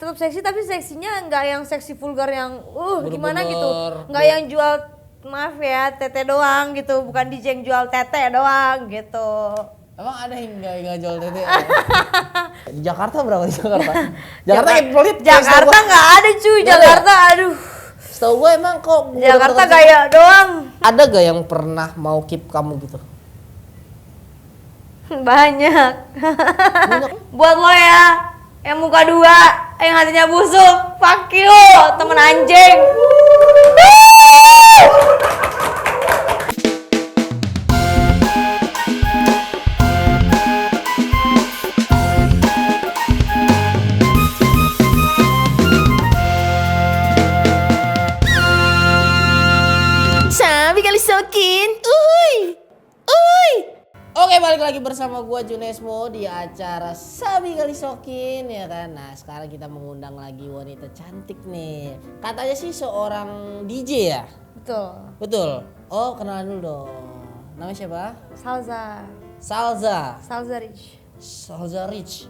tetap seksi tapi seksinya nggak yang seksi vulgar yang gimana gitu. Bener-bener. Nggak yang jual, maaf ya, tete doang gitu, bukan DJ yang jual tete doang gitu. Emang ada yang nggak jual tete? Di Jakarta berapa di Jakarta? Jakarta kayak pelit. Jakarta nggak ada cuy, Jakarta aduh. Setahu gue emang kok Jakarta gaya doang. Ada gak yang pernah mau keep kamu gitu? Banyak. Buat lo ya, yang muka dua, yang hatinya busuk, fuck you, temen anjing. Sabi kali sokin, Oke, balik lagi bersama gua Junesmo di acara Sabi Kali Sokin ya kan. Nah, sekarang kita mengundang lagi wanita cantik nih. Katanya sih seorang DJ ya? Betul. Betul. Oh, kenalan dulu dong. Namanya siapa? Salza. Salza Rich. Salza Rich.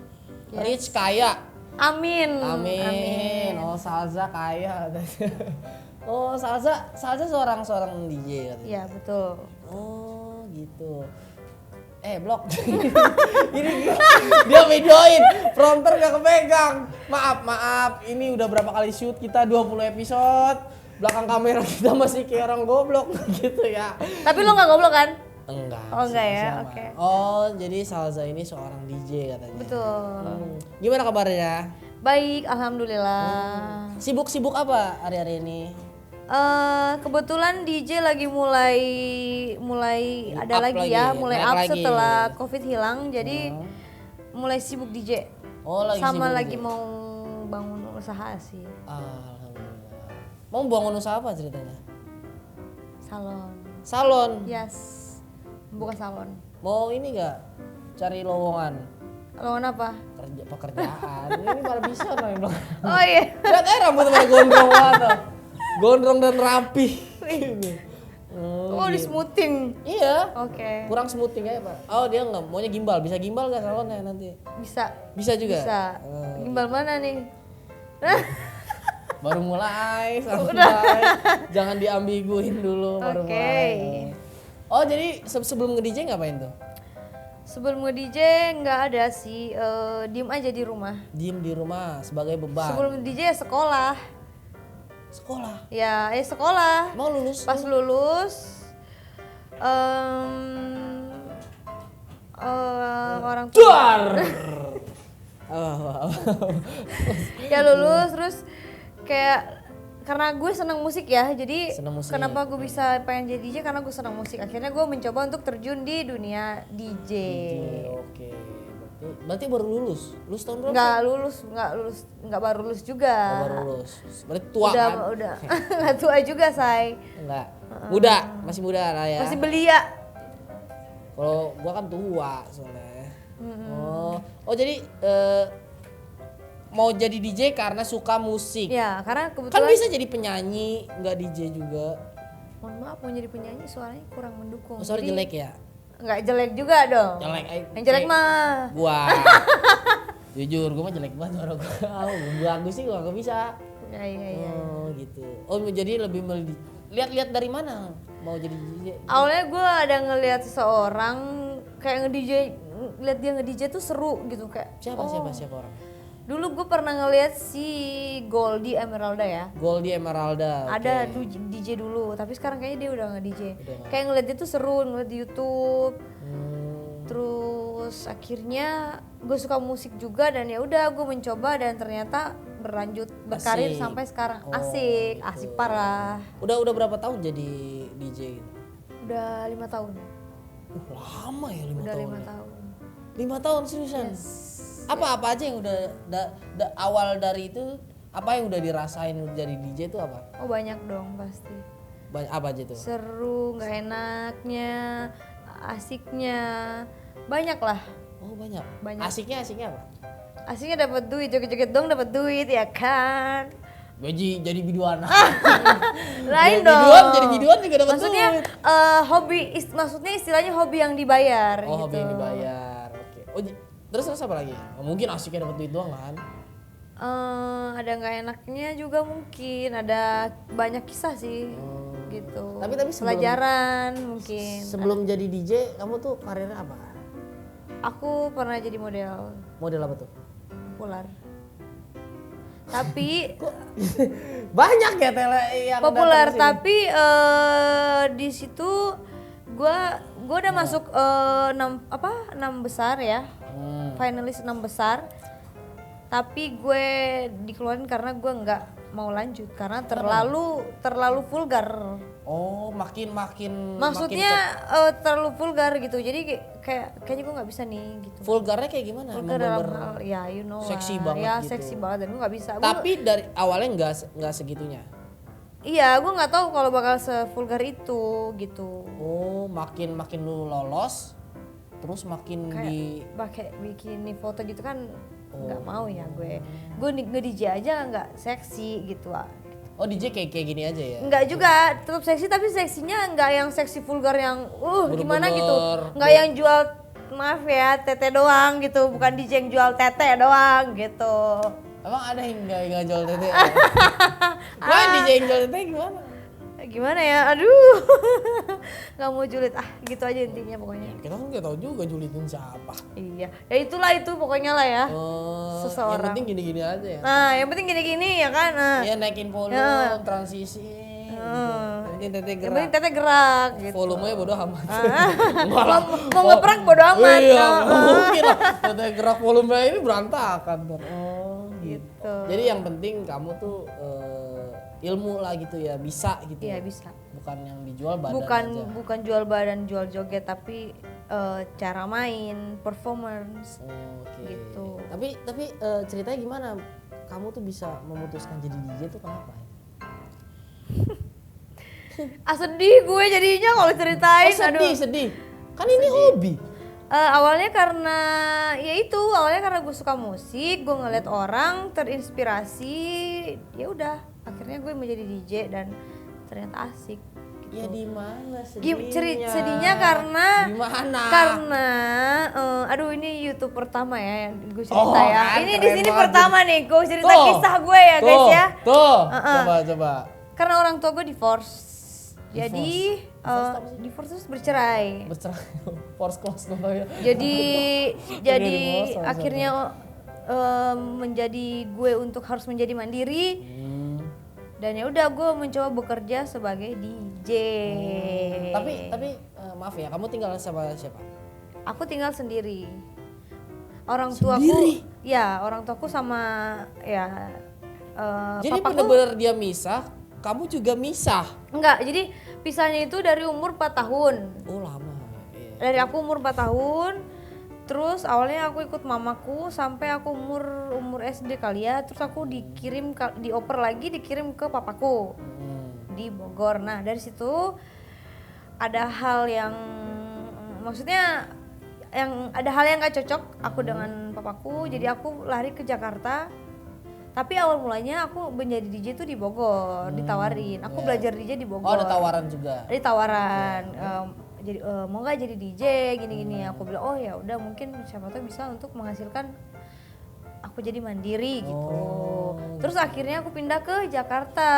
Yes. Rich kaya. Amin. Oh, Salza kaya. Oh, Salza seorang DJ katanya. Iya, betul. Oh, gitu. Blok. Ini dia videoin, prompter gak kepegang. Maaf. Ini udah berapa kali shoot kita 20 episode. Belakang kamera kita masih kayak orang goblok gitu ya. Tapi lo gak goblok kan? Enggak. Oh, enggak ya, sama. oke. Oh, jadi Salza ini seorang DJ katanya. Betul. Gimana kabarnya? Baik, alhamdulillah. Sibuk apa hari-hari ini? Kebetulan DJ lagi mulai ada Up lagi lagi, ya, mulai naik up lagi. setelah Covid hilang, jadi mulai sibuk DJ. Oh, lagi Sama sibuk lagi DJ. mau bangun usaha sih, Alhamdulillah. Mau bangun usaha apa ceritanya? salon. Salon. Yes, buka salon. Mau ini enggak? Cari lowongan. Lowongan apa? Pekerjaan. Ini malah bisa main dong. Oh iya. Lihat rambut pada gondrong banget. Gondrong dan rapi. Oh, di smoothing. Iya. Oke. Kurang smoothing aja, Pak. Oh, dia enggak maunya gimbal. Bisa gimbal enggak salonnya nanti? Bisa juga. Bisa. Gimbal mana nih? Baru mulai, santai. Jangan diambiguin dulu baru Oke. mulai. Oh, jadi sebelum nge-DJ ngapain tuh? Sebelum nge-DJ nggak ada sih, diem aja di rumah. Diem di rumah sebagai beban. Sebelum DJ ya sekolah. Sekolah. Ya, sekolah. Mau lulus? Pas lulus, orang tua. Duar. Ya lulus terus kayak karena gue seneng musik ya, jadi Seneng musik. kenapa gue bisa pengen jadi DJ karena gue seneng musik. Akhirnya gue mencoba untuk terjun di dunia DJ. Oke. Berarti baru lulus. Lulus tahun berapa? Nggak baru lulus juga. Oh, baru lulus. Berarti tua udah, kan? Udah. Nggak tua juga, say. Enggak. Muda, masih muda lah ya. Masih belia. Kalau gua kan tua soalnya. Oh jadi mau jadi DJ karena suka musik. Ya, karena kebetulan. Kan bisa jadi penyanyi, nggak DJ juga. Mohon maaf, mau jadi penyanyi suaranya kurang mendukung. Oh, suara Jadi, jelek ya? Nggak jelek juga dong. Jelek. Yang jelek mah. Gua. Jujur, gua mah jelek banget suara gua. Bagus sih gua nggak bisa. Iya. Oh gitu. Oh jadi lebih lihat-lihat dari mana mau jadi DJ? Awalnya gue ada ngelihat seseorang kayak nge-DJ, lihat dia nge-DJ tuh seru gitu kayak. Siapa orang? Dulu gue pernah ngelihat si Goldie Emeralda ya. Goldie Emeralda. Ada oke. DJ dulu, tapi sekarang kayaknya dia udah nge-DJ. Udah nggak. Kayak ngeliat dia tuh seru, ngeliat di YouTube. Hmm. Terus akhirnya gue suka musik juga dan ya udah gue mencoba dan ternyata berlanjut berkarir Asik. sampai sekarang. Oh, Asik gitu. parah. Udah berapa tahun jadi DJ gitu? Udah 5 tahun. Lama ya 5 Udah tahun. 5 tahun. 5 tahun seriusan? Yes. Apa aja yang udah awal dari itu apa yang udah dirasain jadi DJ itu apa? Oh banyak dong pasti. Apa aja tuh? Seru, nggak enaknya, asiknya, banyak lah. Oh banyak. Banyak. Asiknya apa? Asiknya dapat duit, joget-joget dong dapat duit ya kan. Gaji jadi biduan. Lain Jadi dong. Jadi biduan juga dapat Maksudnya duit. maksudnya istilahnya hobi yang dibayar. Oh gitu. hobi yang dibayar. Oke. Oh terus apa lagi? Mungkin asiknya dapat duit doang kan? ada nggak enaknya juga mungkin, ada banyak kisah sih gitu. Tapi pelajaran mungkin. Sebelum jadi DJ, kamu tuh karirnya apa? Aku pernah jadi model Model apa tuh? populer. Tapi Banyak ya tele yang populer, datang ke sini. tapi di situ gua udah masuk 6 besar ya. Finalis 6 besar. Tapi gue dikeluarin karena gue nggak mau lanjut karena terlalu vulgar. Oh, makin Maksudnya terlalu vulgar gitu. Jadi kayaknya gue nggak bisa nih gitu. vulgarnya kayak gimana? Vulgar dalam hal ya you know seksi lah. banget ya gitu. seksi banget dan gue nggak bisa. Tapi dari awalnya nggak segitunya. Iya, gue nggak tahu kalau bakal sevulgar itu gitu. Oh, makin lu lolos, terus makin Pakai bikini foto gitu kan nggak mau ya gue. Gue nge-DJ aja nggak seksi gitu ah. Oh, DJ kayak gini aja ya? Enggak juga, tetap seksi tapi seksinya enggak yang seksi vulgar yang gimana gitu. Enggak yang jual, maaf ya, tete doang gitu, bukan DJ yang jual tete doang gitu. Emang ada yang nggak jual tete? Wah, DJ yang jual tete gimana? Gimana ya, aduh. Nggak mau julid, gitu aja intinya pokoknya. Kita kan nggak tahu juga julitin siapa. Iya, ya itulah itu pokoknya lah ya. Seseorang. Yang penting gini-gini aja ya? Nah, yang penting gini-gini ya kan. Iya, naikin volume, transisi. Yang penting tete Yang gerak. penting tete gerak gitu. Volumenya bodo amat. Mau ngeprank bodo amat. Iya, mungkin lah. Tete gerak volumenya ini berantakan. Oh, gitu. Jadi yang penting kamu tuh ilmu lah gitu ya, bisa gitu. Iya, bisa. Bukan yang dijual badan aja. Bukan jual badan, jual joget, tapi cara main, performance. Oke. Gitu. Tapi ceritanya gimana? Kamu tuh bisa memutuskan jadi DJ tuh kenapa ya? Sedih gue jadinya kalau ceritain. Sedih. Kan ini hobi. Awalnya karena gue suka musik, gue ngeliat orang terinspirasi, ya udah akhirnya gue menjadi DJ dan ternyata asik. Gitu. Ya di mana sedihnya? Sedihnya karena Gimana? Karena ini YouTube pertama ya yang gue cerita ya. Kan, Ini di sini banget. pertama nih gue cerita kisah gue ya guys ya. Coba. Karena orang tua gue divorce. Jadi divorce terus bercerai. Force close ya. Jadi akhirnya menjadi gue untuk harus menjadi mandiri. Dan ya udah gue mencoba bekerja sebagai DJ. Tapi maaf ya, kamu tinggal sama siapa? Aku tinggal sendiri. Orang tuaku sama jadi papaku. bener-bener dia misah, kamu juga misah? Enggak, jadi pisahnya itu dari umur 4 tahun. Oh lama. Iya. Dari aku umur 4 tahun. Terus awalnya aku ikut mamaku sampai aku umur SD kali ya. Terus aku dioper lagi dikirim ke papaku di Bogor. Nah dari situ ada hal yang ada hal yang nggak cocok aku dengan papaku. Jadi aku lari ke Jakarta. Tapi awal mulanya aku menjadi DJ tuh di Bogor, ditawarin. Aku belajar DJ di Bogor. Oh ada tawaran juga? Ada tawaran. Jadi mau nggak jadi DJ gini-gini. Aku bilang oh ya udah mungkin siapa tahu bisa untuk menghasilkan aku jadi mandiri gitu. Terus akhirnya aku pindah ke Jakarta.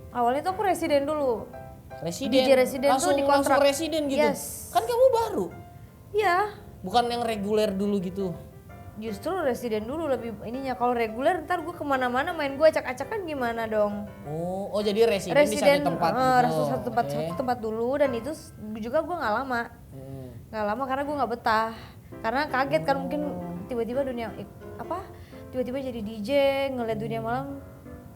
Awalnya tuh aku residen dulu. DJ residen tuh di kontrak. Langsung residen gitu? Yes. Kan kamu baru? Iya. Bukan yang reguler dulu gitu? Justru residen dulu lebih ininya. Kalau reguler ntar gue kemana-mana main gue acak-acakan gimana dong. Oh jadi residen di satu tempat gitu? Satu tempat dulu dan itu juga gue gak lama. Gak lama karena gue gak betah. Karena kaget kan mungkin tiba-tiba tiba-tiba jadi DJ ngeliat dunia malam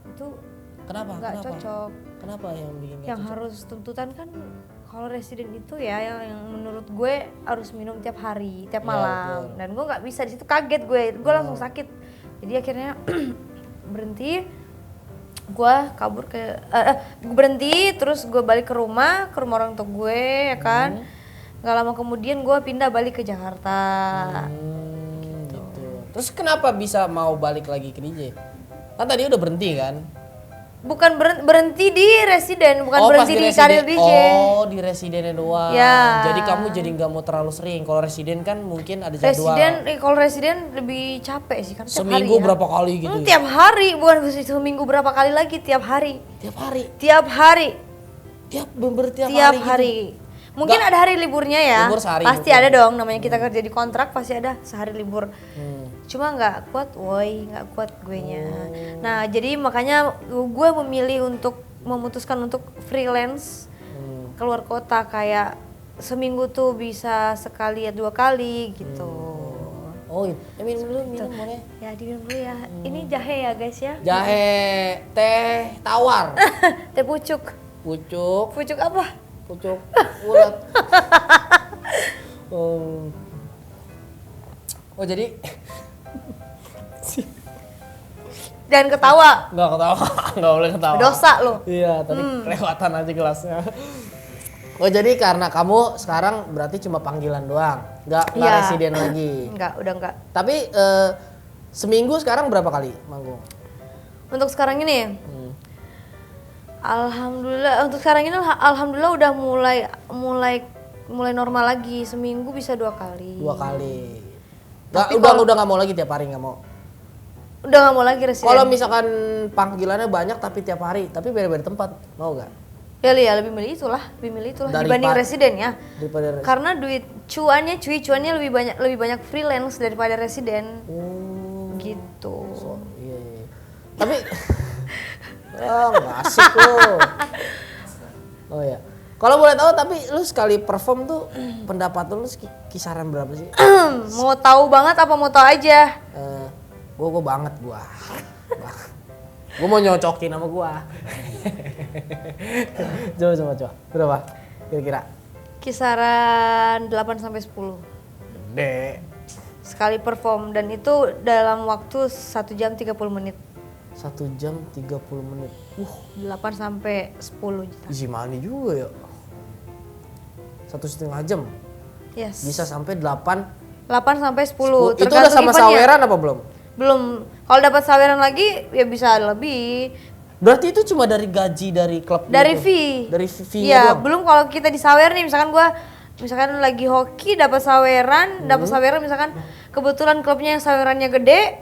itu gak cocok. Kenapa yang bikin yang cocok? Harus tuntutan kan kalau residen itu ya yang menurut gue harus minum tiap hari, tiap malam. Betul. Dan gue nggak bisa, di situ kaget gue langsung sakit. Jadi akhirnya berhenti, gue kabur berhenti, terus gue balik ke rumah orang tua gue ya kan. Nggak lama kemudian gue pindah balik ke Jakarta. Gitu. Terus kenapa bisa mau balik lagi ke DJ? Kan tadi udah berhenti kan? Bukan berhenti di residen, bukan pas berhenti di karir DJ. Oh, di residennya doang. Ya. Jadi kamu jadi nggak mau terlalu sering. Kalau residen kan mungkin ada jadwal. Kalau residen lebih capek sih kan tiap Seminggu hari, berapa kali gitu? Ya? Tiap hari, bukan seminggu berapa kali lagi, tiap hari. Tiap hari. Tiap hari. Tiap Tiap hari. hari. Mungkin ada hari liburnya ya. Libur sehari pasti mungkin. ada dong, namanya kita kerja di kontrak pasti ada sehari libur. Cuma nggak kuat, nggak kuat gue nya. Nah jadi makanya gue memutuskan untuk freelance keluar kota, kayak seminggu tuh bisa sekali ya 2 kali gitu. Oh, minum dulu, boleh. Ya diminum dulu ya. Ini jahe ya guys ya. Jahe, teh tawar, Teh pucuk. pucuk, Pucuk apa? pucuk ulat. Oh jadi Jangan ketawa. nggak ketawa, nggak boleh ketawa. Dosa lo. Iya, tadi kelewatan aja gelasnya. Oh jadi karena kamu sekarang berarti cuma panggilan doang, nggak Iya. residen lagi. Udah enggak. Tapi seminggu sekarang berapa kali manggung? Untuk sekarang ini, alhamdulillah untuk sekarang ini alhamdulillah udah mulai normal lagi. Seminggu bisa 2 kali. 2 kali. Tapi Udah nggak mau lagi tiap hari, nggak mau. Udah nggak mau lagi residen. Kalau misalkan panggilannya banyak tapi tiap hari, tapi beda-beda tempat, mau nggak? ya lebih milih itulah dibanding residen ya. Daripada Karena cuannya lebih banyak freelance daripada residen. Gitu. Iya. Tapi nggak asik lo. Oh ya. Kalau boleh tahu, tapi lu sekali perform tuh pendapat lu kisaran berapa sih? Mau tahu banget apa mau tahu aja? Gua banget gua. Gua mau nyocokin sama gua. Coba. Berapa? Kira-kira? Kisaran 8 sampai 10. Gede. Sekali perform, dan itu dalam waktu 1 jam 30 menit. 1 jam 30 menit. 8 sampai 10 juta. Isi money juga ya. 1,5 jam. Yes. Bisa sampai 8 sampai 10. Itu udah sama saweran apa belum? Belum. Kalau dapat saweran lagi ya bisa lebih. Berarti itu cuma dari gaji dari klub Dari gitu? fee. Dari fee-nya Iya, doang? belum kalau kita disawer nih, misalkan lagi hoki dapat saweran, misalkan kebetulan klubnya yang sawerannya gede.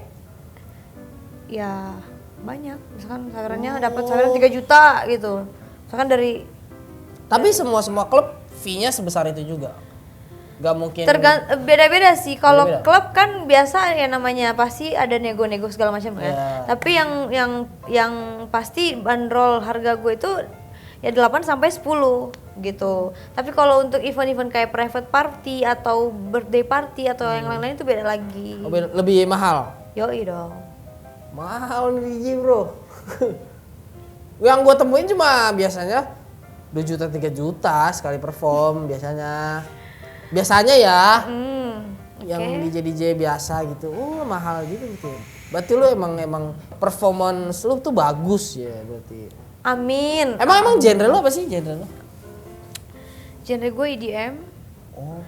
Ya banyak. Misalkan sawerannya dapat saweran 3 juta gitu. Misalkan dari Tapi semua klub fee-nya sebesar itu juga? Gak mungkin. beda-beda sih. Kalau Beda-beda. klub kan biasa ya, namanya pasti ada nego-nego segala macam kan. Yeah. Tapi yang pasti bandrol harga gue itu ya 8 sampai 10 gitu. Tapi kalau untuk event-event kayak private party atau birthday party atau yang lain-lain itu beda lagi. Oh, lebih mahal? Yoi dong. Mahal nih bro. Yang gue temuin cuma biasanya 2 juta 3 juta sekali perform biasanya. Biasanya ya. Yang DJ biasa gitu. Mahal gitu. Berarti lu emang performance lu tuh bagus ya berarti. Amin. Emang genre lu apa sih genre lu? Genre gue EDM. Oh.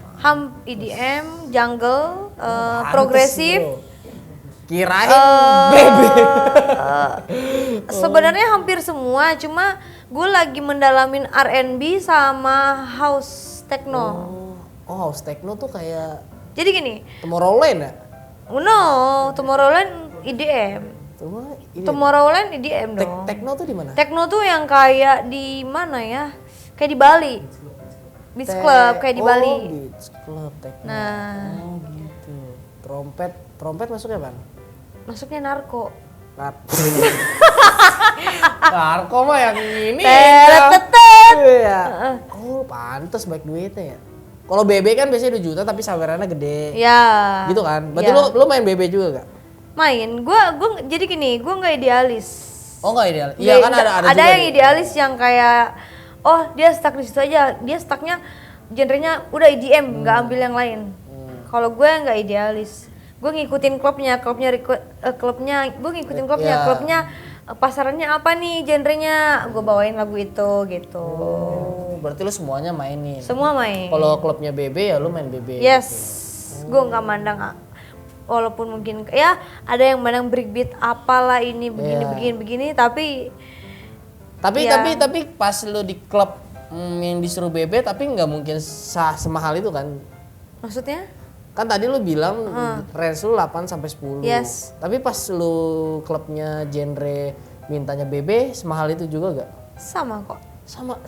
EDM, jungle, progresif. Kirain bebe. Sebenarnya hampir semua, cuma gue lagi mendalamin R&B sama house techno. Oh, house techno tuh kayak Jadi gini, Tomorrowland ya? no, Tomorrowland EDM. Tomorrowland EDM dong. Techno tuh di mana? Techno tuh yang kayak di mana ya? Kayak di Bali. Beach club kayak di Bali. Beach club techno. Nah. Oh gitu. Trompet masuknya apa? Masuknya narko. Narko mah yang ini. Tetetet. Iya. Oh, pantes baik duitnya ya. Kalau BB kan biasanya 2 juta tapi sawerannya gede. Ya. Gitu kan? Berarti ya. lu main BB juga gak? Main. Gua jadi gini, gua nggak idealis. Oh nggak idealis? Iya kan ada juga yang idealis yang kayak dia stuck di situ aja. Dia stucknya genrenya udah EDM, nggak ambil yang lain. Kalau gue nggak idealis. Gue ngikutin klubnya pasarannya apa nih genrenya, gue bawain lagu itu gitu. Oh, berarti lu semuanya mainin. Semua main. Kalau klubnya BB ya lu main BB. Yes. Gitu. Gue nggak mandang, walaupun mungkin ya ada yang mandang breakbeat apalah ini begini, tapi Tapi Iya. tapi pas lu di klub yang disuruh BB tapi nggak mungkin semahal itu kan? Maksudnya? Kan tadi lu bilang range lu 8 sampai 10. Yes. Tapi pas lu klubnya genre mintanya BB semahal itu juga gak? Sama kok. Sama.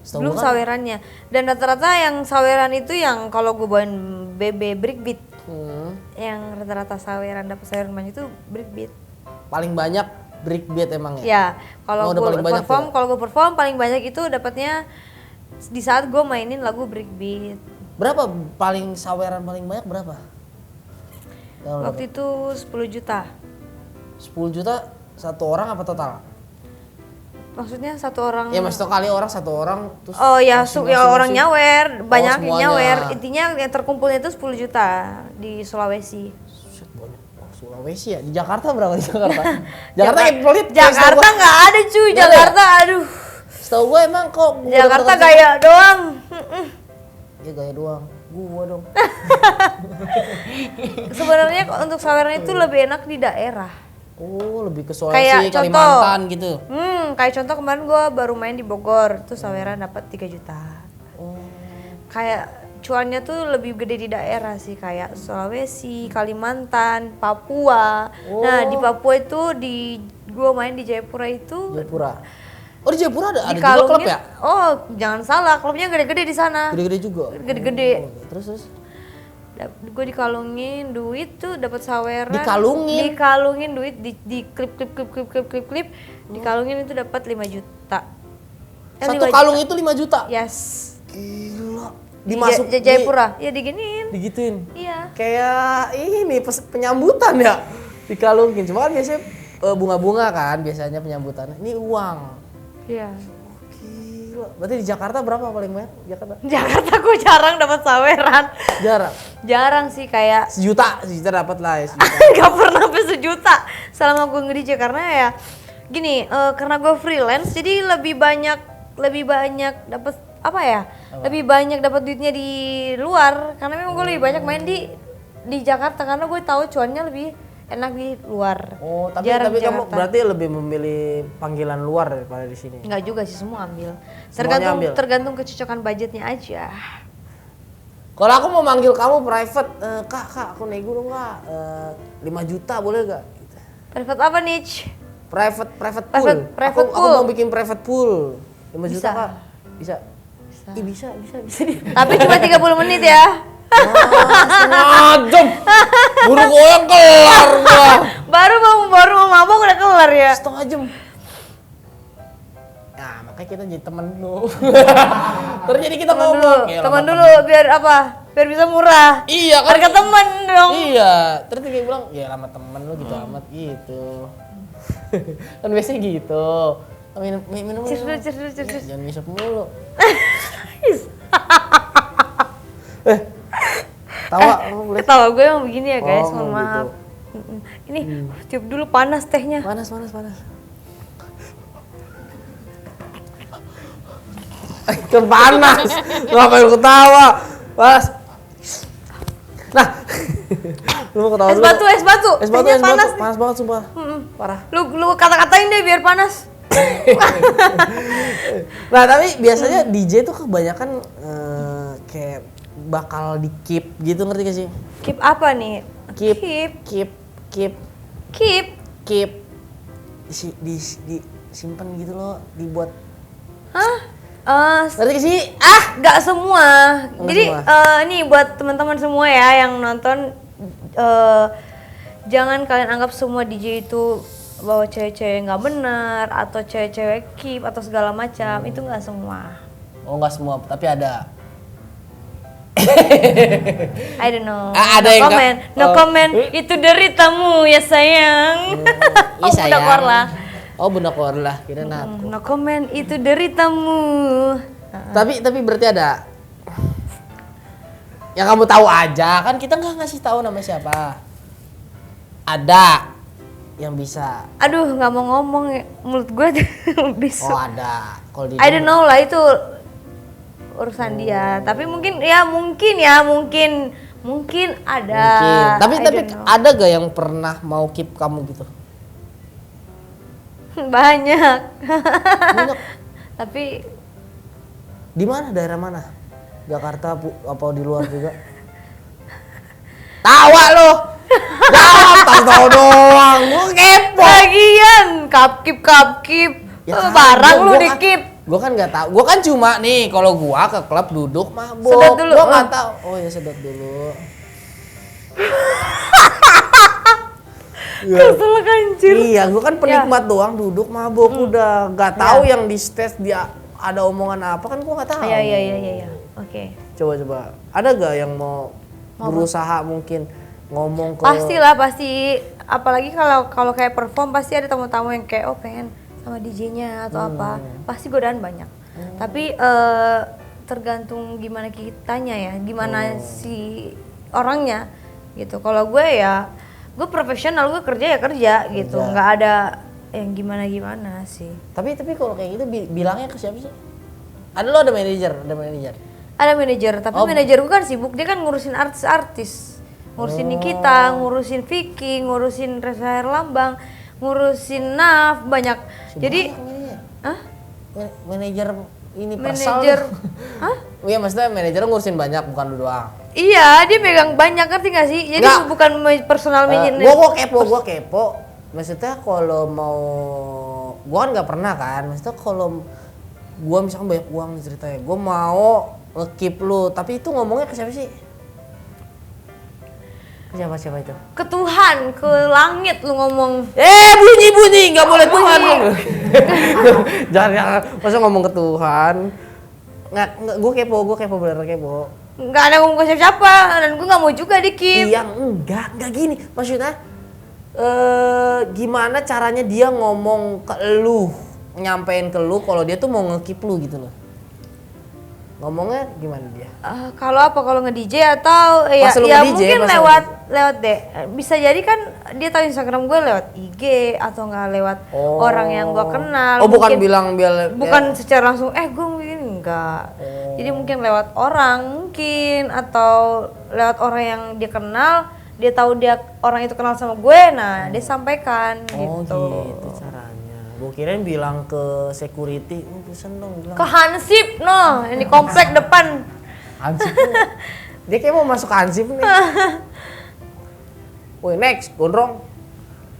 Setahu Belum gua kan, sawerannya. Dan rata-rata yang saweran itu yang kalau gue bawain BB breakbeat. Yang rata-rata saweran dapat saweran banyak itu breakbeat. paling banyak breakbeat emang ya? Ya, kalau Oh, udah paling gue banyak perform, ya? kalau gue perform paling banyak itu dapatnya di saat gue mainin lagu breakbeat. Berapa paling saweran paling banyak berapa? Yang lu Waktu itu 10 juta. 10 juta satu orang apa total? Maksudnya satu orang. Ya maksudnya kali orang satu orang terus Oh ya, masing-masing ya orang sih. nyawer, banyak yang semuanya. nyawer. Intinya yang terkumpulnya itu 10 juta di Sulawesi. Shit, banyak. Oh, Sulawesi ya? Di Jakarta berapa di Jakarta? Jakarta kayak pelit. Jakarta nggak ada cuy, Nggak ada Jakarta aduh. Setahu gue emang kok gua Jakarta deket-deket gaya doang. Ya gaya doang. Gua dong. Sebenarnya untuk saweran itu lebih enak di daerah. Oh, lebih ke Kayak Sulawesi, contoh. Kalimantan gitu. Kayak contoh kemarin gue baru main di Bogor, tuh saweran dapat 3 juta. Oh. Kayak cuannya tuh lebih gede di daerah sih, kayak Sulawesi, Kalimantan, Papua. Nah di Papua itu gue main di Jayapura itu Jayapura. Oh, di Jayapura ada juga dikalungin. klub ya? Oh jangan salah, klubnya gede-gede di sana. Gede-gede juga. Gede-gede. Oh, terus. Gue dikalungin duit tuh dapat saweran. Dikalungin Duit di klip dikalungin itu dapat 5 juta. Satu 5 kalung juta. itu 5 juta. Yes. Gila. Di Dimasuk Jayapura. Ya diginiin. digituin. Iya. Kayak ini penyambutan ya. Dikalungin. Cuma kan biasanya bunga-bunga kan biasanya penyambutan. Ini uang. Iya. Gila. Berarti di Jakarta berapa paling banyak? Jakarta gue jarang dapat saweran. Jarang. Jarang sih, kayak Sejuta dapat lah ya. Sejuta. gak pernah sampai sejuta selama gue nge-DJ karena ya gini, karena gue freelance jadi lebih banyak dapat apa ya? Lebih banyak dapat duitnya di luar karena memang gue lebih banyak main di Jakarta karena gue tahu cuannya lebih enak di luar. Oh, tapi Jarang kamu Jakarta. berarti lebih memilih panggilan luar daripada di sini. Enggak juga sih, semua ambil. Semuanya ambil? Tergantung kecocokan budgetnya aja. Kalau aku mau manggil kamu private, kak aku nego dong kak, 5 juta boleh gak? Gitu. Private apa nih? Private pool. Private Aku pool. mau bikin private pool. 5 juta Bisa. kak? Bisa. Ih, bisa. Tapi cuma 30 menit ya. Setengah jam. Buru goyang kelar gua. Baru mau mabok udah kelar ya. Setengah jam. Nah, makanya kita jadi temen dulu. Terus jadi kita ngomong. Ya, Teman lama dulu biar apa? Biar bisa murah. Iya kan. Harga teman dong. Iya, terus dia bilang, ya lama temen lu gitu amat gitu. Kan biasanya gitu. Minum. Cheers dulu. Jangan ngisep mulu. Tawa, boleh. Ketawa gue emang begini ya guys, Oh, mohon gitu. maaf. Ini tiup dulu panas tehnya. Panas. Kan panas. Ngapain lu ketawa? Panas. Nah. Lu mau ketawa Es dulu? batu. Tehnya panas. Panas banget sumpah. Parah. Lu kata-katain deh biar panas. Nah, tapi biasanya DJ tuh kebanyakan kayak bakal di keep gitu, ngerti gak sih? Keep apa nih? Keep. Disimpan gitu loh, dibuat. Hah? Ngerti gak sih? Nggak semua. Nggak Jadi semua. ini buat teman-teman semua ya yang nonton, jangan kalian anggap semua DJ itu bawa cewek-cewek nggak benar atau cewek-cewek keep atau segala macam. Itu nggak semua. Oh, nggak semua, tapi ada. I don't know. Ada no yang comment. No comment. Itu deritamu ya sayang. Iya sayang. Bunda Korla. Oh, Bunda Korla, kirain aku. No comment. Itu deritamu. Tapi berarti ada. Yang kamu tahu aja, kan kita nggak ngasih tahu nama siapa. Ada yang bisa. Aduh, nggak mau ngomong ya. Mulut gue bisa. Oh, ada. Kalau di I don't know lah, itu urusan dia. Tapi mungkin ada. Mungkin. Tapi I don't know. ada gak yang pernah mau keep kamu gitu? Banyak. Banyak. Tapi Di mana? Daerah mana? Jakarta apa di luar juga? Tawa lo. Jawab tahu doang. Gua kepo. bagian kapkip. Ya kan, Barang lu gua kan- dikip. Gua kan nggak tahu. Gua kan cuma nih kalau gua ke klub duduk mabuk. Sedot dulu, Gua nggak tahu. Oh ya sedot dulu. Kesel anjir. Iya, gua kan penikmat doang duduk mabuk udah nggak tahu yang di stage dia ada omongan apa kan gua nggak tahu. Iya. Oke. Coba. Ada gak yang mau berusaha mungkin ngomong ke Pastilah pasti. Apalagi kalau kayak perform pasti ada tamu-tamu yang kayak pengen sama DJ-nya atau apa. Pasti godaan banyak. Tapi tergantung gimana kitanya ya, gimana si orangnya gitu. Kalau gue ya, gue profesional, gue kerja ya kerja gitu. Nggak ada yang gimana sih. Tapi kalau kayak gitu bilangnya ke siapa sih? Ada manajer. Ada manajer, tapi manajer gue kan sibuk, dia kan ngurusin artis-artis. Ngurusin Nikita, ngurusin Vicky, ngurusin Reza Herlambang, ngurusin Naf, banyak. Jadi, hah? Manajer ini pasal. Manajer, hah? Iya maksudnya manajer ngurusin banyak bukan lu doang. Iya, dia megang banyak, ngerti gak sih? Jadi Nggak. bukan personal manager. Gua kepo. Maksudnya kalau mau gua kan nggak pernah kan. Maksudnya kalau gua misalkan banyak uang nih ceritanya, gua mau nge-keep lu, tapi itu ngomongnya ke siapa sih? Ke siapa itu? Ke Tuhan, ke langit lu ngomong. Bunyi nggak boleh Tuhan. jangan masa ngomong ke Tuhan. Nggak gua kepo bener kepo. Nggak ada ngomong ke siapa-siapa, dan gue nggak mau juga dikip. Iya enggak gini maksudnya gimana caranya dia ngomong ke lu, nyampein ke lu kalau dia tuh mau nge-keep lu gitu loh. Ngomongnya gimana dia? Kalau nge-DJ atau Pas lu ya nge-DJ, mungkin pas lewat deh. Bisa jadi kan dia tahu Instagram gue lewat IG atau nggak lewat orang yang gue kenal. Oh bukan Mungkin- bilang bukan secara langsung gue begini enggak. Jadi mungkin lewat orang mungkin atau lewat orang yang dia kenal, dia tahu dia orang itu kenal sama gue, nah dia sampaikan Oh gitu. gitu caranya. Gue kirain bilang ke security, pesen dong bilang. Ke Hansip noh, ini komplek depan. Hansip tuh. Dia kayak mau masuk Hansip nih. Woi next, gondrong.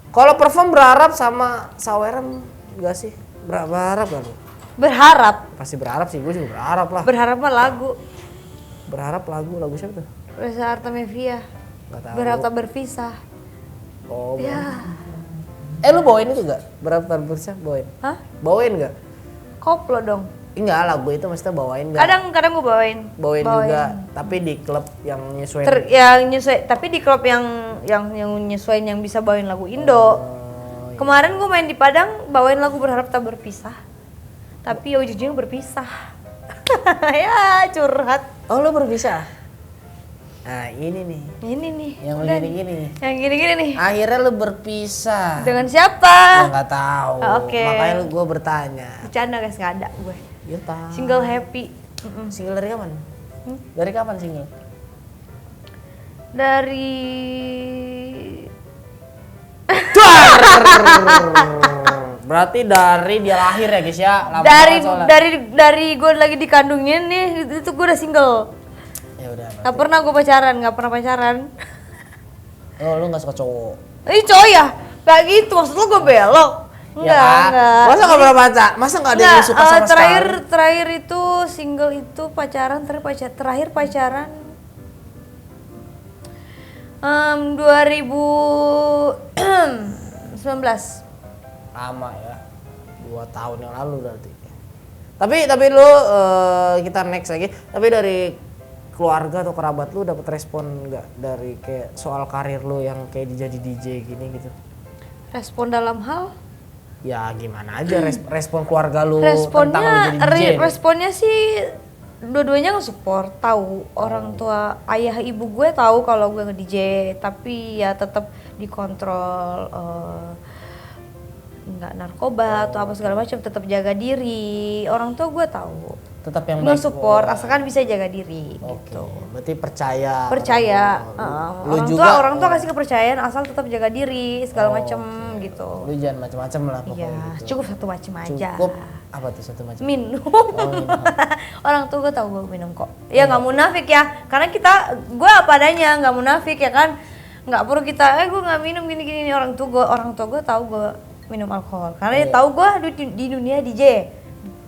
Kalau perform berharap sama saweran enggak sih? Berharap gak lu? Berharap Pasti berharap sih, gue juga berharap lah. Berharap mah lagu Berharap lagu siapa tuh? Reza Artamevia. Nggak tahu. Berharap tak berpisah. Oh, Ya. lu bawain itu gak? Berharap tak berpisah bawain? Hah? Bawain gak? Koplo dong. Enggak, lagu itu maksudnya bawain gak? Kadang gue bawain. Bawain juga, tapi di klub yang nyesuaiin. Yang nyesuai, tapi di klub yang nyesuaiin yang bisa bawain lagu Indo. iya. Kemarin gue main di Padang bawain lagu Berharap Tak Berpisah. Tapi ya ujung-ujungnya berpisah. Ya curhat. Oh lu berpisah? Nah ini nih, Ini nih. yang udah gini-gini nih. Yang gini-gini nih. Akhirnya lu berpisah. Dengan siapa? Gua nggak tahu. Oke. Makanya gue bertanya. Bercanda guys, nggak ada gue. Ya tahu. Single happy. Single dari kapan? Dari kapan single? Dari Berarti dari dia lahir ya guys ya? Lama dari banget soalnya. dari gue lagi dikandungin nih, itu gue udah single. Ya udah. Nggak pernah gue pacaran, nggak pernah pacaran. Oh lu nggak suka cowok? Ih cowok ya? Gak gitu, maksud lu gue belok? Enggak, Ya kan? enggak. Masa nggak pernah pacar? Masa nggak ada yang suka sama terakhir itu single itu pacaran, terakhir pacaran 2019. Lama ya, 2 tahun yang lalu berarti. Tapi lu kita next lagi. Tapi dari keluarga atau kerabat lu dapat respon nggak dari kayak soal karir lu yang kayak jadi DJ gini gitu? Respon dalam hal? Ya gimana aja respon keluarga lu tentang lu jadi DJ? Responnya sih dua-duanya nge-support, tahu orang tua, ayah ibu gue tahu kalau gue nge-DJ, tapi ya tetap dikontrol, nggak narkoba atau apa segala macam, tetap jaga diri. Orang tua gue tahu, Tetap yang baik. nge-support asalkan bisa jaga diri. Oke, Gitu. berarti percaya. Percaya, Lu juga orang tua kasih kepercayaan asal tetap jaga diri segala macam gitu. Lu jangan macam-macam lah pokoknya Iya, gitu. cukup satu macam aja. Cukup apa tuh satu macam? Minum. minum. Orang tua gue tahu gue minum kok. Ya nggak munafik ya, karena gue apa adanya, nggak munafik ya kan. Nggak perlu kita, gue nggak minum gini-gini. Orang tua gue tahu gue minum alkohol. Karena dia tahu gue di dunia DJ,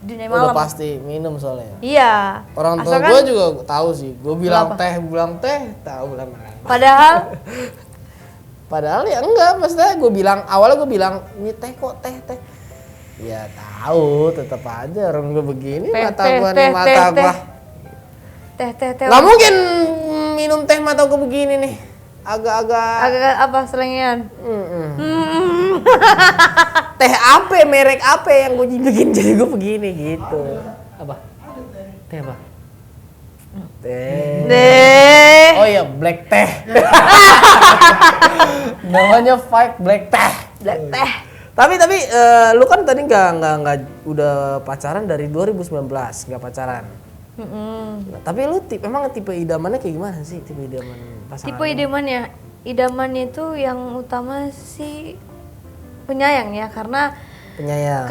dunia malam. Udah pasti minum soalnya. Iya. Orang tua Asalkan- gue juga tahu sih. Gue bilang Apa? teh, tahu lah. Padahal Ya enggak, maksudnya awalnya gue bilang ini teh kok teh. Ya tahu, tetap aja orang gue begini mata gue nih mata gue. Teh. Gak mungkin minum teh mata gue begini nih, agak-agak. Agak apa selengean? Teh apa, merek apa yang gue bikin jadi gue begini gitu. Apa? Teh apa? Teh. Deh. Oh iya, black teh. Namanya Five Black Teh. Black teh. Tapi lu kan tadi nggak udah pacaran dari 2019 nggak pacaran. Nah, tapi lu emang tipe idamannya kayak gimana sih, tipe idaman pasangan? Tipe idamannya itu yang utama sih penyayang ya, karena Penyayang.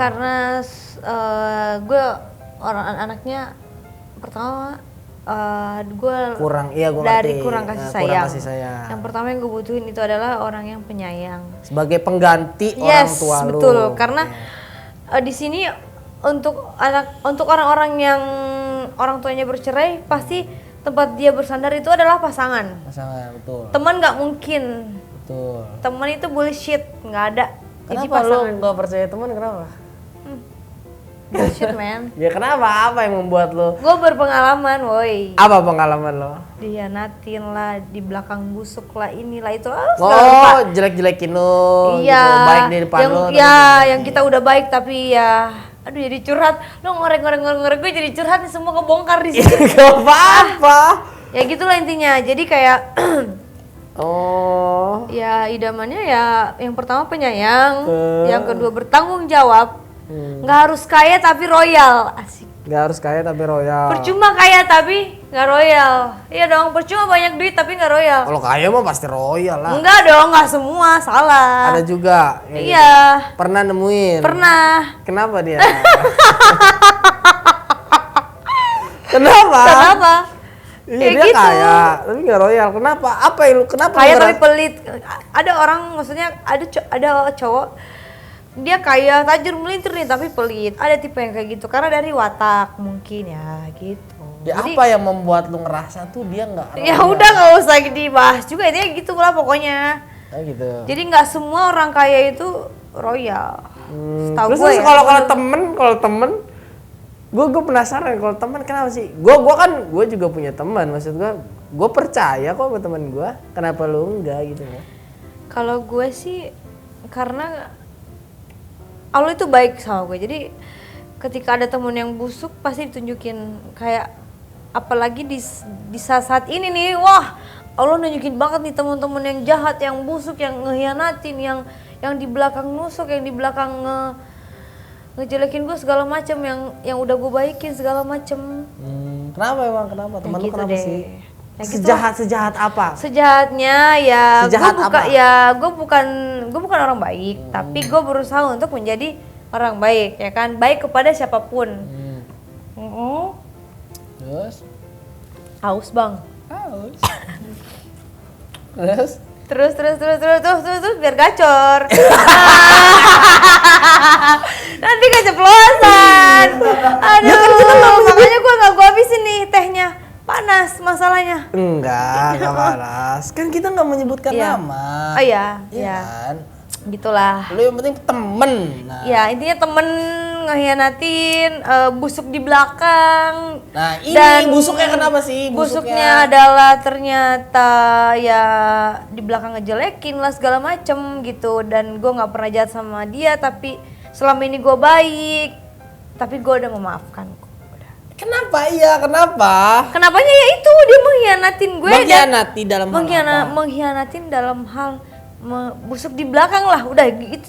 gue anaknya pertama gue Kurang dari ngerti. kurang kasih Nah, sayang. kurang kasih sayang. Yang pertama yang gue butuhin itu adalah orang yang penyayang. Sebagai pengganti orang tua lu. Betul. Karena di sini untuk orang-orang yang orang tuanya bercerai, pasti tempat dia bersandar itu adalah pasangan. Pasangan, betul. Teman nggak mungkin. Betul. Teman itu bullshit, nggak ada. Jadi Kenapa lu pasangan. nggak percaya teman, kenapa? Bullshit man. Ya kenapa? Apa yang membuat lu? Gue berpengalaman, woi. Apa pengalaman lo? Dihianatin lah, di belakang busuk lah, inilah itu. Oh, jelek-jelekin lu. Iya. Gitu. Baik di depan yang, lu. Ya, yang kita udah baik tapi ya, aduh jadi curhat. Lo ngorek-ngorek gue jadi curhat nih, semua kebongkar di sini. Gak apa-apa. Ya gitulah intinya. Jadi kayak Oh. ya idamannya ya yang pertama penyayang, Eh. yang kedua bertanggung jawab. Nggak harus kaya tapi royal, asik. Gak harus kaya tapi royal. Percuma kaya tapi nggak royal. Iya dong, percuma banyak duit tapi nggak royal. Kalau kaya mah pasti royal lah. Enggak dong, nggak semua, salah. Ada juga. kayak Iya, gitu. Pernah nemuin. pernah. Kenapa dia? Kenapa? Kenapa? Iya, Kayak dia gitu. kaya tapi gak royal. Kenapa? Apa yang lu kenapa? Kaya lu tapi ngeras- pelit. Ada orang, maksudnya ada cowok dia kaya tajir melintir nih tapi pelit. Ada tipe yang kayak gitu karena dari watak mungkin ya gitu. Ya Jadi, apa yang membuat lu ngerasa tuh dia nggak? ya udah nggak usah dibahas juga, intinya gitu lah pokoknya. Oh gitu. Jadi nggak semua orang kaya itu royal. Setahu Terus gue ya. kalau temen, gue penasaran kalau temen kenapa sih? Gue juga punya teman, maksud gue percaya kok sama teman gue. Kenapa lu enggak gitu ya? Kalau gue sih karena Allah itu baik sama gue. Jadi ketika ada temen yang busuk pasti ditunjukin, kayak apalagi di saat ini nih, wah Allah nunjukin banget nih teman-teman yang jahat, yang busuk, yang ngehianatin, yang di belakang nusuk, yang di belakang ngejelekin gue segala macam, yang udah gue baikin segala macam. Kenapa emang? Kenapa? Temen lu gitu kenapa deh. sih? Ya gitu. Sejahat apa? Sejahatnya ya Sejahat apa? gue bukan orang baik, tapi gue berusaha untuk menjadi orang baik, ya kan, baik kepada siapapun. Terus? Haus bang. Terus? Terus biar gacor. Nanti keceplosan. Aduh, makanya gue nggak gue habisin nih tehnya. Panas masalahnya. Enggak panas. Kan kita nggak menyebutkan Iya. nama. Oh iya, Iya iya. kan? Gitulah. Lu yang penting temen. Nah, Ya intinya temen ngehianatin, busuk di belakang. nah ini Dan busuknya kenapa sih? Busuknya adalah ternyata ya di belakang ngejelekin lah segala macem gitu. Dan gue nggak pernah jahat sama dia, tapi selama ini gue baik. Tapi gue udah memaafkan. Udah. Kenapa? Iya, kenapa? Kenapanya ya itu dia mengkhianatin gue. Mengkhianati dalam hal apa? Mengkhianatin dalam hal busuk di belakang lah. Udah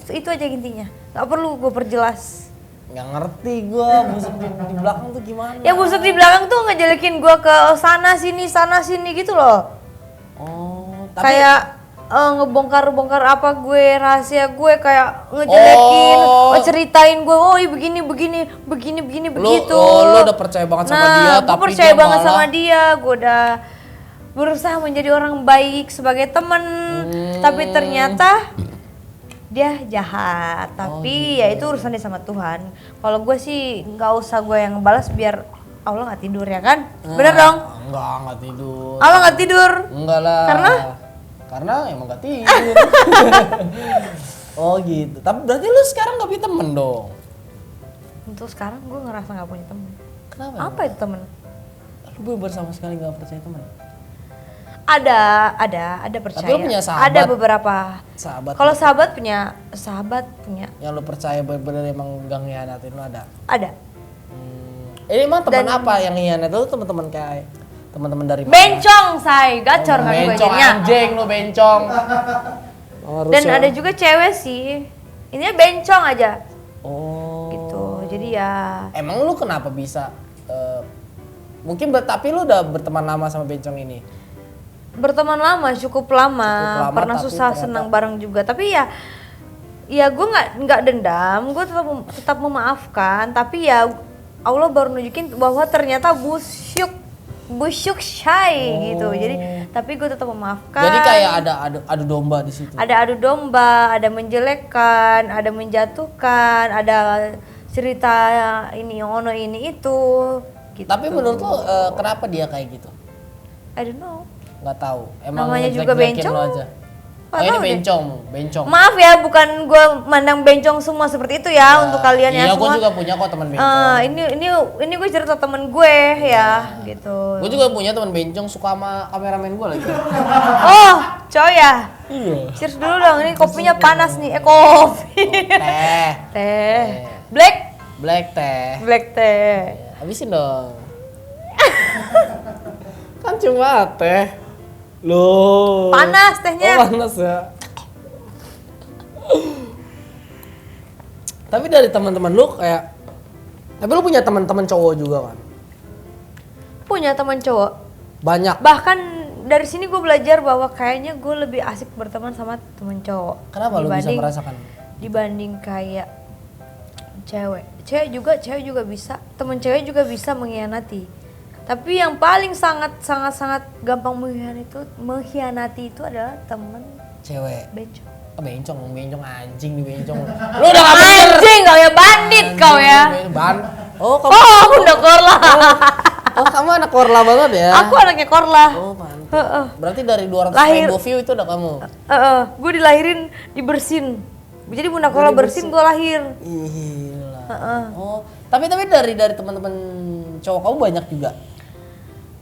itu aja intinya. Gak perlu gue perjelas. Nggak ngerti gua busuk di belakang tuh gimana? Ya busuk di belakang tuh ngejelekin gue ke sana sini gitu loh. Oh, Kayak ngebongkar apa gue, rahasia gue, kayak ngejelekin, ceritain gue, oh begini begitu. Lu udah percaya banget sama dia, gue tapi percaya dia banget malah sama dia, gue udah berusaha menjadi orang baik sebagai temen, tapi ternyata dia jahat. Tapi ya itu urusan dia sama Tuhan. Kalau gue sih nggak usah gue yang ngebalas biar Allah nggak tidur ya kan? Bener dong? Nggak tidur. Allah nggak tidur? Enggak lah. Karena emang nggak tidur. Oh gitu. Tapi berarti lu sekarang nggak punya temen dong? Untuk sekarang gue ngerasa nggak punya temen. Kenapa? Apa itu temen? Lu bersama sekali nggak percaya temen? Ada percaya. Tapi lu punya sahabat? Ada beberapa. Sahabat. Kalau sahabat punya. Yang lu percaya bener-bener emang gak ngianatin lu ada? Ada. Ini emang teman apa yang ngianatin lu, teman-teman kayak teman-teman dari mana? Bencong, say, gacor kan gue Bencong jadinya. anjing lu bencong. Dan ada juga cewek sih. Ini bencong aja. Oh. Gitu. Jadi ya. Emang lu kenapa bisa? Mungkin tapi lu udah berteman lama sama bencong ini? Berteman lama, cukup lama, pernah susah senang bareng juga. Tapi ya gue nggak dendam, gue tetap memaafkan. Tapi ya Allah baru nunjukin bahwa ternyata busyuk shy gitu. Jadi tapi gue tetap memaafkan. Jadi kayak ada adu domba di situ. Ada adu domba, ada menjelekkan, ada menjatuhkan, ada cerita ini ono ini itu. Gitu. Tapi menurut lo kenapa dia kayak gitu? I don't know. Nggak tahu. Emang namanya juga ngejelek-jelekin bencong. lo aja. Nggak Ini tahu deh. bencong. Maaf ya, bukan gue mandang bencong semua seperti itu ya untuk kalian ya iya, semua. Iya, gue juga punya kok teman bencong. Ini gue cerita temen gue ya, gitu. Gue juga punya teman bencong, suka sama kameramen gue lagi. Oh, coy ya. Iya. Cheers dulu dong, ini kopinya panas nih. Kopi. Teh. Black teh. Black teh. Habisin dong. Kan cuma teh. Loh. Panas tehnya. Oh, panas ya. Tapi dari teman-teman lu kayak, tapi lu punya teman-teman cowok juga kan? Punya teman cowok. Banyak. Bahkan dari sini gue belajar bahwa kayaknya gue lebih asik berteman sama teman cowok. Kenapa lu bisa merasakan? Dibanding kayak cewek. Cewek juga bisa. Teman cewek juga bisa mengkhianati. Tapi yang paling sangat gampang mengkhianati itu adalah teman cewek. Bencong. Bencong anjing nih bencong. Lu udah gak bener. Anjing kau ya, bandit kau ya. Oh, kamu. Oh, udah korla. Oh, kamu anak korla banget ya? Aku anaknya korla. Oh, mantap. Berarti dari 200 ribu view itu udah kamu? Gue dilahirin dibersin. Jadi bunda korla bersin gue lahir. Gila. Oh, tapi dari teman-teman cowok kamu banyak juga?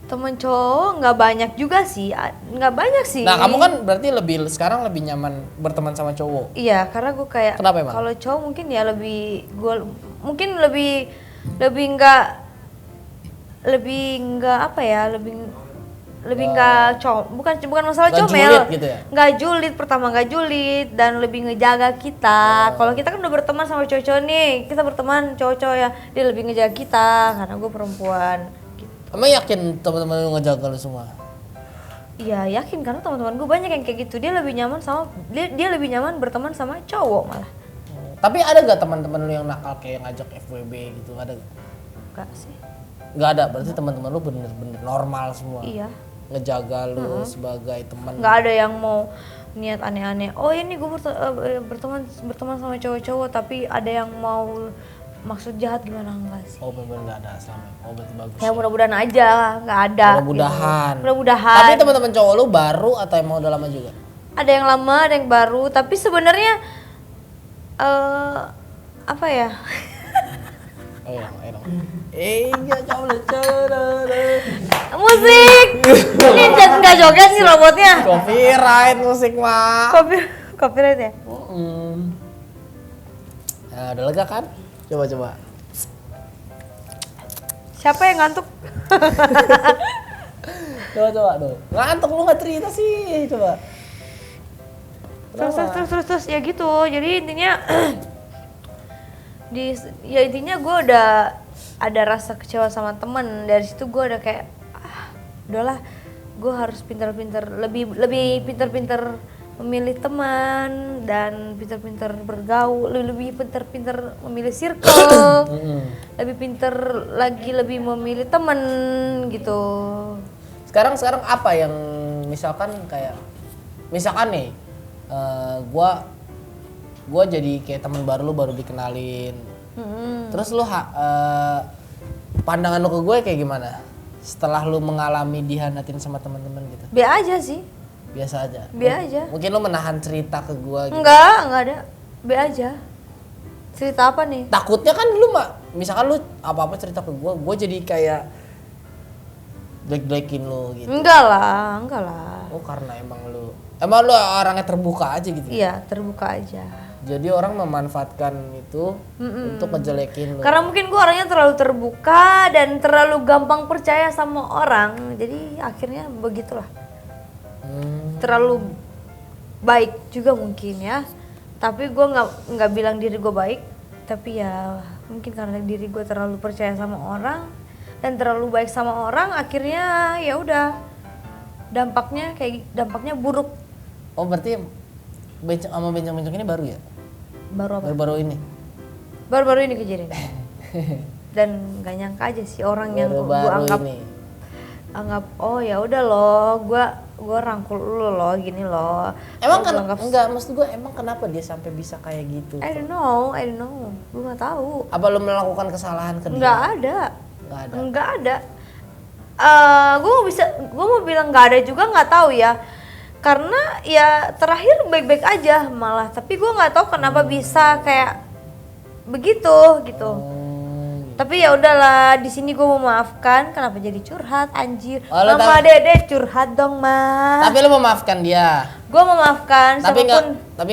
Temen cowok nggak banyak juga sih, nggak banyak sih. Nah kamu kan berarti sekarang lebih nyaman berteman sama cowok. Iya, karena gue kayak kenapa emang? Kalau cowok mungkin ya lebih nggak cowok, bukan masalah comel, gitu ya? nggak julid dan lebih ngejaga kita. Kalau kita kan udah berteman sama cowok-cowok nih, kita berteman cowok-cowok ya, dia lebih ngejaga kita karena gue perempuan. Emang yakin teman-teman lu ngejaga lu semua? Iya yakin, karena teman-teman gue banyak yang kayak gitu. Dia lebih nyaman berteman sama cowok malah. Tapi ada gak teman-teman lu yang nakal kayak ngajak FWB gitu, ada gak? Enggak sih. Gak ada, berarti teman-teman lu bener-bener normal semua. Iya. Ngejaga lu sebagai teman. Nggak ada yang mau niat aneh-aneh. Oh ini gue berteman sama cowok-cowok, tapi ada yang mau maksud jahat gimana, enggak sih? Oh bener-bener nggak ada selama. Oh berarti bagus. Ya mudah-mudahan aja nggak ada. Mudah-mudahan. Gitu. Mudah-mudahan. Tapi teman-teman cowok lu baru atau emang udah lama juga? Ada yang lama, ada yang baru. Tapi sebenarnya apa ya? Ayo dong. Iya Musik. Ini nggak joget sih robotnya. Copyright musik mah. Copyright ya? Nah, udah lega kan? Coba. Siapa yang ngantuk? Coba tuh. Ngantuk lu nggak cerita sih, coba. Terus ya gitu. Jadi intinya intinya gue udah ada rasa kecewa sama temen. Dari situ gue udah kayak udahlah, gue harus pintar-pintar lebih pintar-pintar memilih teman dan pinter-pinter bergaul, lebih pinter-pinter memilih circle, lebih pinter lagi lebih memilih teman gitu. Sekarang apa yang misalkan nih gua jadi kayak teman baru lu baru dikenalin. Terus lu pandangan lu ke gue kayak gimana? Setelah lu mengalami dihianatin sama teman-teman gitu. Biasa aja sih. Biasa aja. Biasa aja. Mungkin lu menahan cerita ke gua gitu. Enggak ada. Biasa aja. Cerita apa nih? Takutnya kan lu misalkan lu apa-apa cerita ke gua jadi kayak black-blackin lu gitu. Enggak lah. Oh, karena emang lu orangnya terbuka aja gitu. Iya, terbuka aja. Jadi orang memanfaatkan itu untuk ngejelekin lu. Karena mungkin gue orangnya terlalu terbuka dan terlalu gampang percaya sama orang. Jadi akhirnya begitulah. Terlalu baik juga mungkin ya. Tapi gue nggak bilang diri gue baik. Tapi ya mungkin karena diri gue terlalu percaya sama orang dan terlalu baik sama orang, akhirnya ya udah dampaknya buruk. Oh, berarti sama bencong-bencong ini baru ya? Baru apa? Baru ini kejadian. Dan nggak nyangka aja sih orang yang gue anggap oh ya udah loh, gue rangkul lu loh, gini loh. Emang enggak, maksud gue emang kenapa dia sampai bisa kayak gitu? I don't know, gue nggak tahu. Apa lu melakukan kesalahan ke dia? Nggak ada. Gue mau bilang nggak ada juga nggak tahu ya. Karena ya terakhir baik-baik aja malah, tapi gue nggak tahu kenapa bisa kayak begitu gitu. Tapi ya udahlah, di sini gue memaafkan. Kenapa jadi curhat anjir? Mama Dede curhat dong, Ma. Tapi lu memaafkan dia. Gue memaafkan. Tapi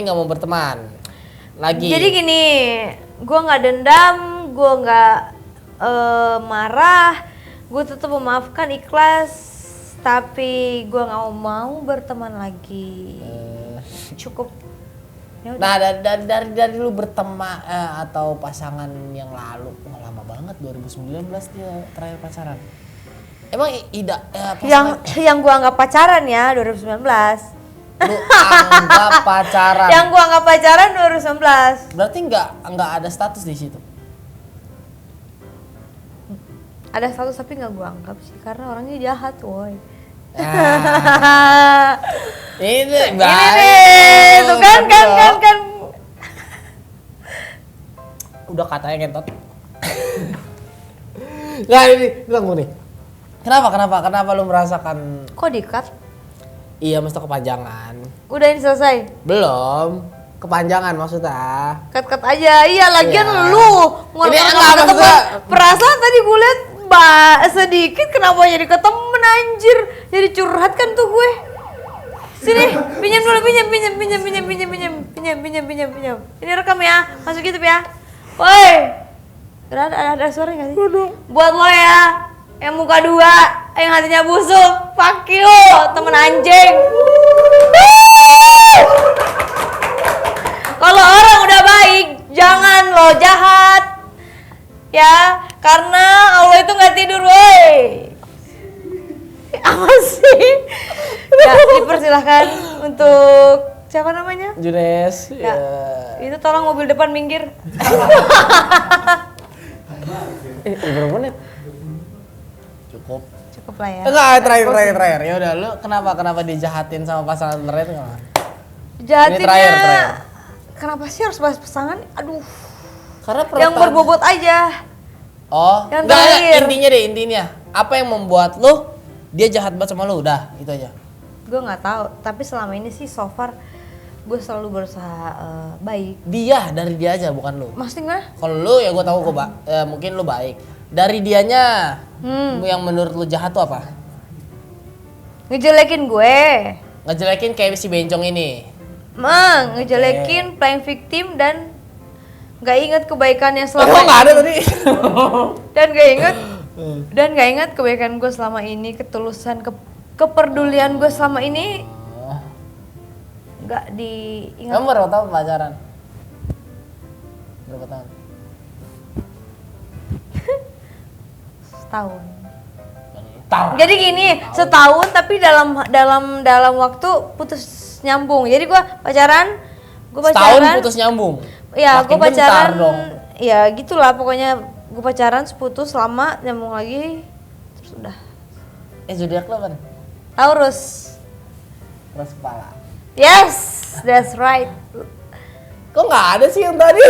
nggak mau berteman lagi. Jadi gini, gue nggak dendam, gue nggak marah, gue tetap memaafkan, ikhlas. Tapi gue nggak mau berteman lagi. Cukup. Yaudah. Nah dari lu berteman atau pasangan yang lalu, lama banget 2019 dia terakhir pacaran. Emang yang gue anggap pacaran ya 2019. Lu anggap pacaran? Yang gue anggap pacaran 2019. Berarti nggak ada status di situ? Ada status tapi nggak gue anggap sih karena orangnya jahat, woi. Ini tuh kan. Udah katanya ngentot. Nggak, ini tunggu nih. Kenapa lu merasakan? Kok di-cut? Iya, mesti kepanjangan. Udah ini selesai? Belum. Kepanjangan maksudnya. Cut aja. Iya, lagian Iya. lu Ini enggak maksudnya. Perasaan tadi gue liat sedikit kenapa jadi ke temen anjir. Jadi curhat kan tuh gue. Sini, pinjam dulu, pinjam. Ini rekam ya, masuk YouTube ya. Woi. Ada suara enggak sih? Buat lo ya, yang muka dua, yang hatinya busuk. Fuck you, temen anjing. Kalau orang udah baik, jangan lo jahat. Ya, karena Allah itu nggak tidur, woi. Apa sih? Ya, dipersilahkan untuk siapa namanya? Junes. Ya. Itu tolong mobil depan minggir. Berapa menit? Cukup lah ya. Enggak, terakhir. Ya udah, lu kenapa dijahatin sama pasangan terakhir enggak? Jahatinnya. Ini terakhir. Kenapa sih harus bahas pasangan? Aduh. Karena yang berbobot aja. Oh, yang terakhir. Intinya. Apa yang membuat lu dia jahat banget sama lu? Udah, itu aja. Gue nggak tahu, tapi selama ini sih so far gue selalu berusaha baik. Dari dia aja, bukan lu. Maksudnya gimana? Kalau lu ya gue tahu kok, mungkin lu baik. Dari dianya, yang menurut lu jahat tuh apa? Ngejelekin gue. Ngejelekin kayak si bencong ini. Ngejelekin, playing victim dan nggak inget kebaikannya selama ini. Nggak ada tadi. Dan nggak inget kebaikan gue selama ini, ketulusan, kepedulian gue selama ini nggak diingat. Kamu berapa tahun pacaran? Berapa tahun? Setahun. Jadi gini, setahun tapi dalam waktu putus nyambung. Jadi gue pacaran. Setahun putus nyambung. Iya, gue Makin bentar pacaran. dong. Ya gitulah pokoknya gue pacaran, putus lama, nyambung lagi, terus udah. Zodiak lo kan? Taurus. Keras kepala. Yes, that's right. Kok nggak ada sih yang tadi?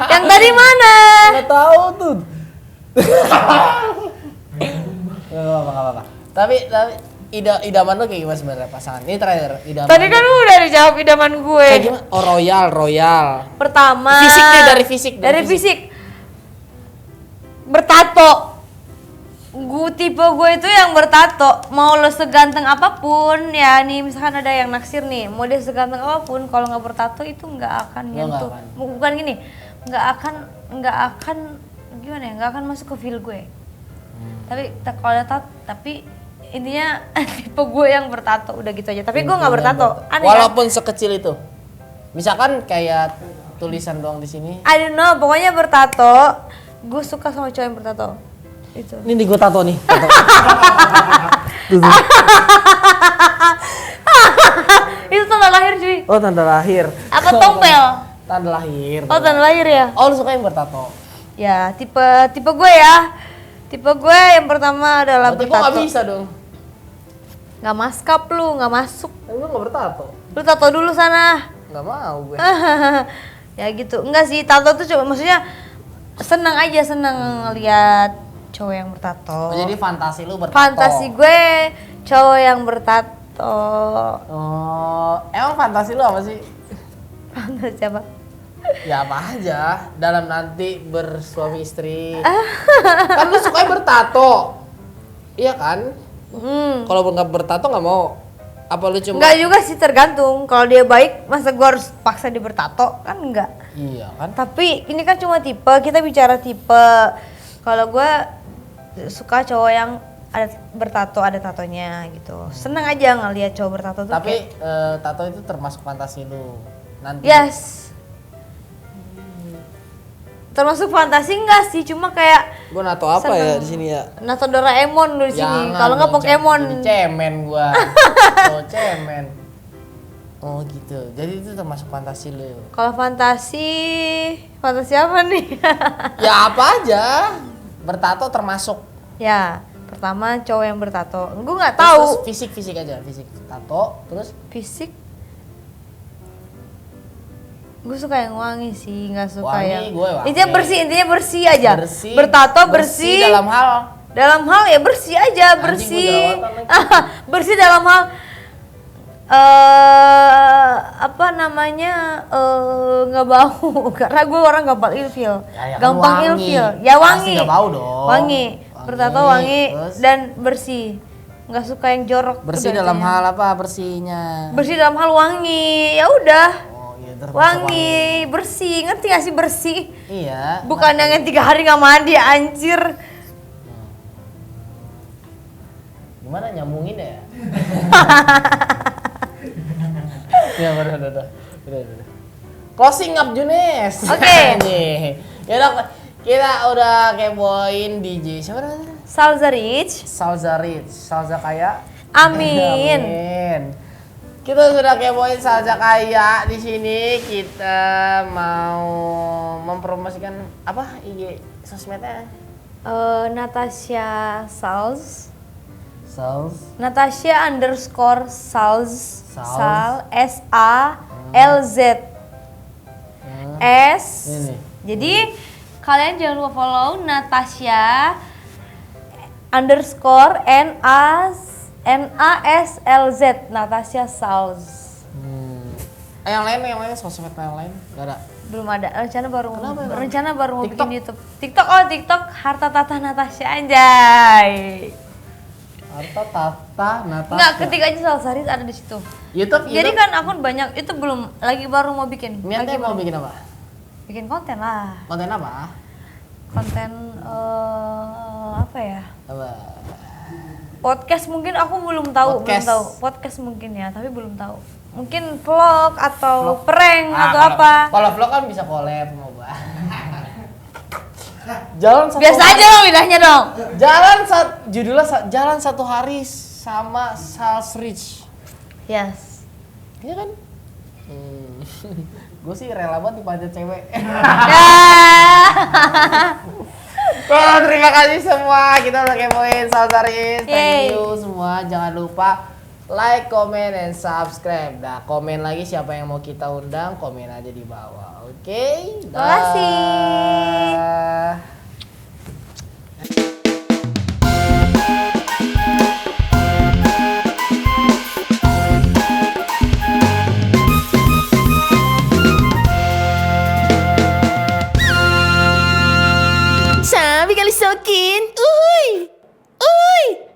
Yang tadi mana? Nggak tahu tuh. Nggak apa-apa. Tapi idaman lo kayak gimana sebenarnya pasangan? Ini terakhir idaman. Tadi kan udah dijawab idaman gue. Kayak gimana? Oh royal. Pertama. Fisik deh, dari fisik. Dari fisik. Bertato. Tipe gue itu yang bertato. Mau lo seganteng apapun, ya nih misalkan ada yang naksir nih, mau dia seganteng apapun, kalau nggak bertato itu nggak akan nyentuh. Bukan gini, nggak akan gimana ya? Nggak akan masuk ke feel gue. Tapi kalau ada tato, tapi intinya tipe gue yang bertato udah gitu aja. Tapi gue nggak bertato. Aneh, walaupun sekecil itu. Misalkan kayak tulisan doang di sini. I don't know, pokoknya bertato. Gue suka sama cowok yang bertato. Itu. Ini di gue tato nih. Itu tanda lahir cuy. Oh tanda lahir. Apa tompel? Tanda lahir. Oh tanda lahir ya. Oh lu suka yang bertato? Ya tipe gue ya. Tipe gue yang pertama adalah berarti bertato. Gue nggak bisa dong. Nggak maskap lu, nggak masuk. Tapi gue nggak bertato. Lu tato dulu sana. Nggak mau gue. Ya gitu. Enggak sih, tato tuh coba maksudnya seneng lihat cowok yang bertato. Oh, jadi fantasi lu bertato. Fantasi gue cowok yang bertato. Oh, emang fantasi lu apa sih? Fantasi apa? Ya apa aja, dalam nanti bersuami istri. Kan lu suka bertato. Iya kan? Kalau nggak bertato nggak mau. Apa lu cuma? Enggak juga sih, tergantung. Kalau dia baik, masa gue harus paksa dia bertato? Kan enggak. Iya kan? Tapi ini kan cuma tipe, kita bicara tipe. Kalau gue suka cowok yang ada bertato, ada tatonya gitu. Seneng aja ngeliat cowok bertato tuh. Tapi tato itu termasuk fantasi lu nanti? Yes. Termasuk fantasi enggak sih, cuma kayak Gua nato apa seneng. ya di sini ya? Nato Doraemon lu di sini. Kalau nggak Pokemon. Jadi cemen gua. Oh cemen. Oh gitu. Jadi itu termasuk fantasi lu. Kalau fantasi apa nih? Ya apa aja. Bertato termasuk. Ya, pertama cowok yang bertato. Gue nggak tahu. Terus fisik aja, fisik tato, terus Fisik. Gue suka yang wangi sih, nggak suka wangi, yang. gue wangi. Intinya bersih aja. Bersih, Bertato bersih. Dalam hal ya bersih aja, bersih. Bersih dalam hal apa namanya, nggak bau. Karena gue orang gampang ilfil. Ya, Gampang kan ilfil. Ya wangi. Pasti nggak bau dong. Wangi. Bertato wangi terus? dan bersih. Nggak suka yang jorok. Bersih udah dalam intinya. hal apa bersihnya? Bersih dalam hal wangi. Ya udah. Oh iya, termasuk Wangi, bersih, ngerti gak sih bersih? Iya. Bukan yang 3 hari gak mandi, anjir. Gimana nyambungin ya? Ya udah. Closing up Junes. Oke. Nih. Ya udah, kita udah kepoin DJ siapa namanya? Salza Rich. Salza Kaya. Amin. Amin. Kita sudah kepoin Salza Kaya di sini. Kita mau mempromosikan apa IG sosmednya? Natasha Salz. Natasha Natasha_Salz. Sal SALZ. S. Ini. Jadi kalian jangan lupa follow Natasha _NASLZ. Natasha Salz. Yang lain sosmed yang lain nggak ada. Belum ada, rencana baru mau TikTok? bikin YouTube. TikTok Harta Tata Natasha, anjay. Harta Tata Natasha. Enggak, ketik aja Salsarit ada di situ. YouTube. Jadi kan akun banyak, itu belum, baru mau bikin. Niatnya Lagi mau baru- bikin apa? Bikin konten lah. Konten apa? Konten apa ya? Apa? Podcast mungkin aku belum tahu. Podcast mungkin ya, tapi belum tahu. Mungkin vlog atau prank atau apa. Kalau vlog kan bisa collab mau gua. Biasa aja dong lidahnya dong. Judulnya jalan 1 hari sama Salz Rich. Yes. Iya kan? Gue sih rela banget dipanjat cewek. Oh, terima kasih semua. Kita udah kepoin Salsaris. Thank you semua. Jangan lupa like, comment, and subscribe. Nah, komen lagi siapa yang mau kita undang, komen aja di bawah. Oke? Terima kasih. Sabi kali sokin. Uy! Uy!